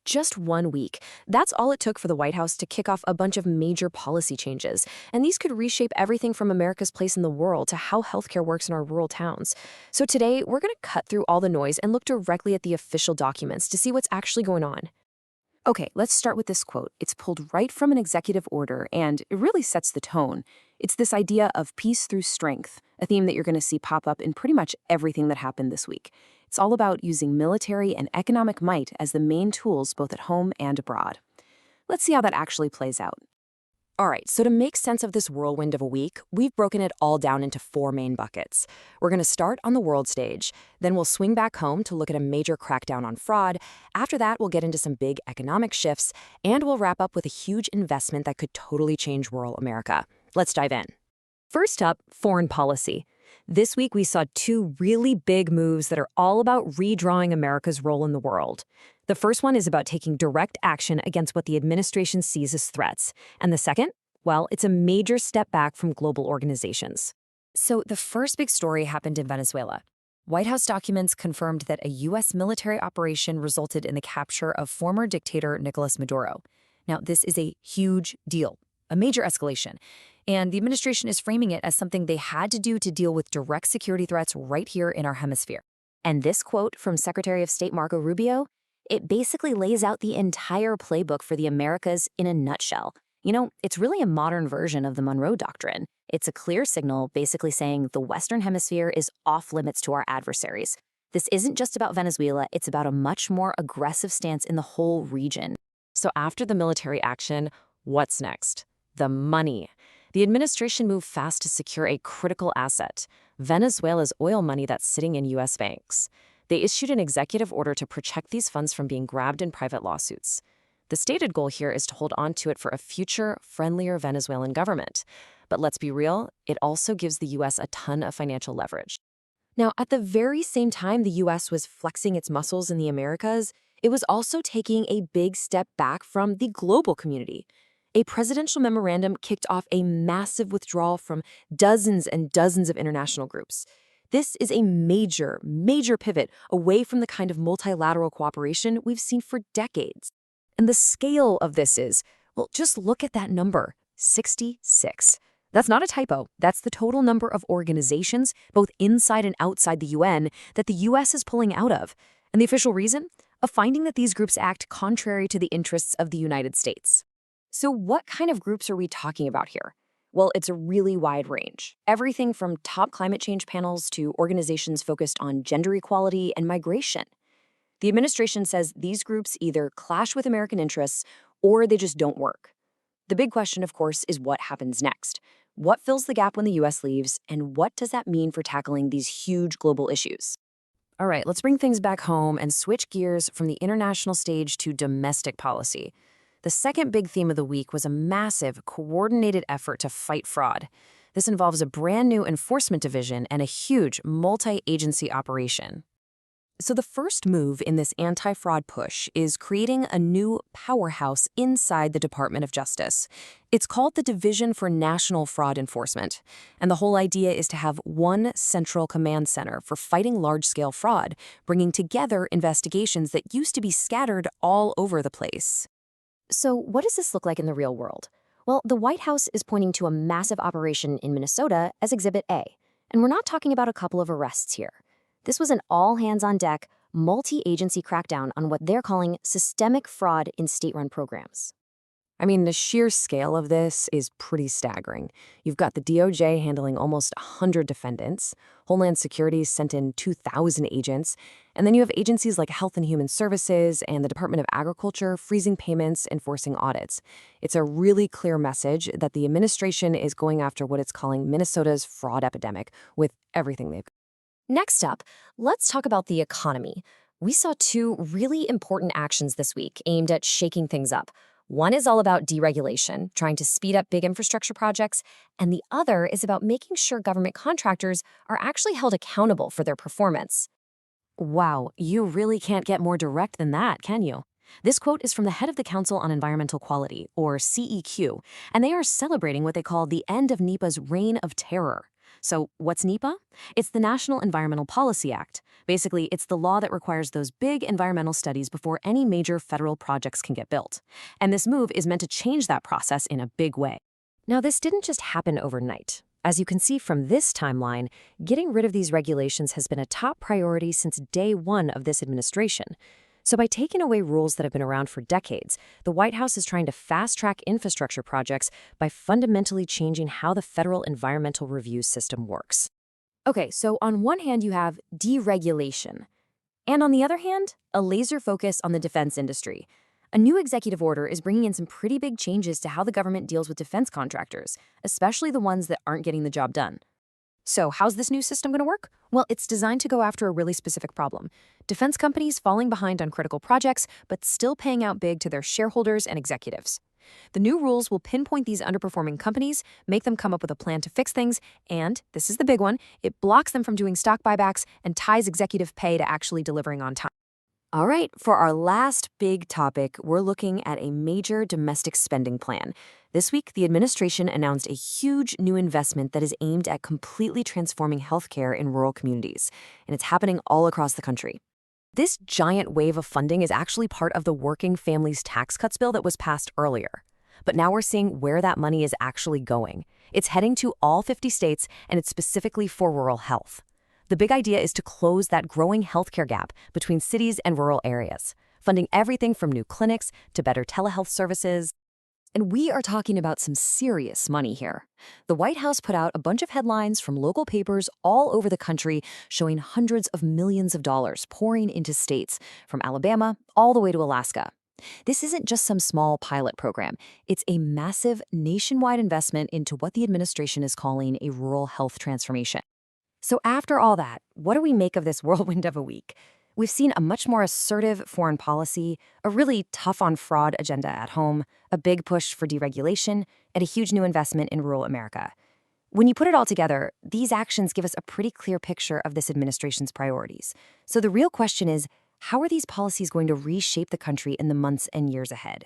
just 1 week. That's all it took for the White House to kick off a bunch of major policy changes. And these could reshape everything from America's place in the world to how healthcare works in our rural towns. So today, we're going to cut through all the noise and look directly at the official documents to see what's actually going on. Okay, let's start with this quote. It's pulled right from an executive order, and it really sets the tone. It's this idea of peace through strength, a theme that you're going to see pop up in pretty much everything that happened this week. It's all about using military and economic might as the main tools both at home and abroad. Let's see how that actually plays out. All right, so to make sense of this whirlwind of a week, we've broken it all down into 4 main buckets. We're going to start on the world stage, then we'll swing back home to look at a major crackdown on fraud. After that, we'll get into some big economic shifts, and we'll wrap up with a huge investment that could totally change rural America. Let's dive in. First up, foreign policy. This week, we saw 2 really big moves that are all about redrawing America's role in the world. The first one is about taking direct action against what the administration sees as threats. And the second? Well, it's a major step back from global organizations. So the first big story happened in Venezuela. White House documents confirmed that a U.S. military operation resulted in the capture of former dictator Nicolás Maduro. Now, this is a huge deal, a major escalation. And the administration is framing it as something they had to do to deal with direct security threats right here in our hemisphere. And this quote from Secretary of State Marco Rubio, it basically lays out the entire playbook for the Americas in a nutshell. You know, it's really a modern version of the Monroe Doctrine. It's a clear signal basically saying the Western Hemisphere is off limits to our adversaries. This isn't just about Venezuela, it's about a much more aggressive stance in the whole region. So after the military action, what's next? The money. The administration moved fast to secure a critical asset, Venezuela's oil money that's sitting in U.S. banks. They issued an executive order to protect these funds from being grabbed in private lawsuits. The stated goal here is to hold on to it for a future, friendlier Venezuelan government. But let's be real, it also gives the U.S. a ton of financial leverage. Now, at the very same time the U.S. was flexing its muscles in the Americas, it was also taking a big step back from the global community. A presidential memorandum kicked off a massive withdrawal from dozens and dozens of international groups. This is a major, major pivot away from the kind of multilateral cooperation we've seen for decades. And the scale of this is, well, just look at that number, 66. That's not a typo. That's the total number of organizations, both inside and outside the UN, that the U.S. is pulling out of. And the official reason? A finding that these groups act contrary to the interests of the United States. So what kind of groups are we talking about here? Well, it's a really wide range. Everything from top climate change panels to organizations focused on gender equality and migration. The administration says these groups either clash with American interests or they just don't work. The big question, of course, is what happens next. What fills the gap when the U.S. leaves, and what does that mean for tackling these huge global issues? All right, let's bring things back home and switch gears from the international stage to domestic policy. The second big theme of the week was a massive, coordinated effort to fight fraud. This involves a brand new enforcement division and a huge multi-agency operation. So the first move in this anti-fraud push is creating a new powerhouse inside the Department of Justice. It's called the Division for National Fraud Enforcement, and the whole idea is to have one central command center for fighting large-scale fraud, bringing together investigations that used to be scattered all over the place. So what does this look like in the real world? Well, the White House is pointing to a massive operation in Minnesota as Exhibit A. And we're not talking about a couple of arrests here. This was an all-hands-on-deck, multi-agency crackdown on what they're calling systemic fraud in state-run programs. I mean, the sheer scale of this is pretty staggering. You've got the DOJ handling almost 100 defendants, Homeland Security sent in 2,000 agents, and then you have agencies like Health and Human Services and the Department of Agriculture freezing payments, enforcing audits. It's a really clear message that the administration is going after what it's calling Minnesota's fraud epidemic with everything they've got. Next up, let's talk about the economy. We saw 2 really important actions this week aimed at shaking things up. One is all about deregulation, trying to speed up big infrastructure projects, and the other is about making sure government contractors are actually held accountable for their performance. Wow, you really can't get more direct than that, can you? This quote is from the head of the Council on Environmental Quality, or CEQ, and they are celebrating what they call the end of NEPA's reign of terror. So, what's NEPA? It's the National Environmental Policy Act. Basically, it's the law that requires those big environmental studies before any major federal projects can get built. And this move is meant to change that process in a big way. Now, this didn't just happen overnight. As you can see from this timeline, getting rid of these regulations has been a top priority since day one of this administration. So by taking away rules that have been around for decades, the White House is trying to fast-track infrastructure projects by fundamentally changing how the federal environmental review system works. Okay, so on one hand you have deregulation, and on the other hand, a laser focus on the defense industry. A new executive order is bringing in some pretty big changes to how the government deals with defense contractors, especially the ones that aren't getting the job done. So how's this new system going to work? Well, it's designed to go after a really specific problem. Defense companies falling behind on critical projects, but still paying out big to their shareholders and executives. The new rules will pinpoint these underperforming companies, make them come up with a plan to fix things, and, this is the big one, it blocks them from doing stock buybacks and ties executive pay to actually delivering on time. All right, for our last big topic, we're looking at a major domestic spending plan. This week, the administration announced a huge new investment that is aimed at completely transforming healthcare in rural communities, and it's happening all across the country. This giant wave of funding is actually part of the Working Families Tax Cuts bill that was passed earlier. But now we're seeing where that money is actually going. It's heading to all 50 states, and it's specifically for rural health. The big idea is to close that growing healthcare gap between cities and rural areas, funding everything from new clinics to better telehealth services. And we are talking about some serious money here. The White House put out a bunch of headlines from local papers all over the country showing hundreds of millions of dollars pouring into states, from Alabama all the way to Alaska. This isn't just some small pilot program. It's a massive nationwide investment into what the administration is calling a rural health transformation. So after all that, what do we make of this whirlwind of a week? We've seen a much more assertive foreign policy, a really tough-on-fraud agenda at home, a big push for deregulation, and a huge new investment in rural America. When you put it all together, these actions give us a pretty clear picture of this administration's priorities. So the real question is, how are these policies going to reshape the country in the months and years ahead?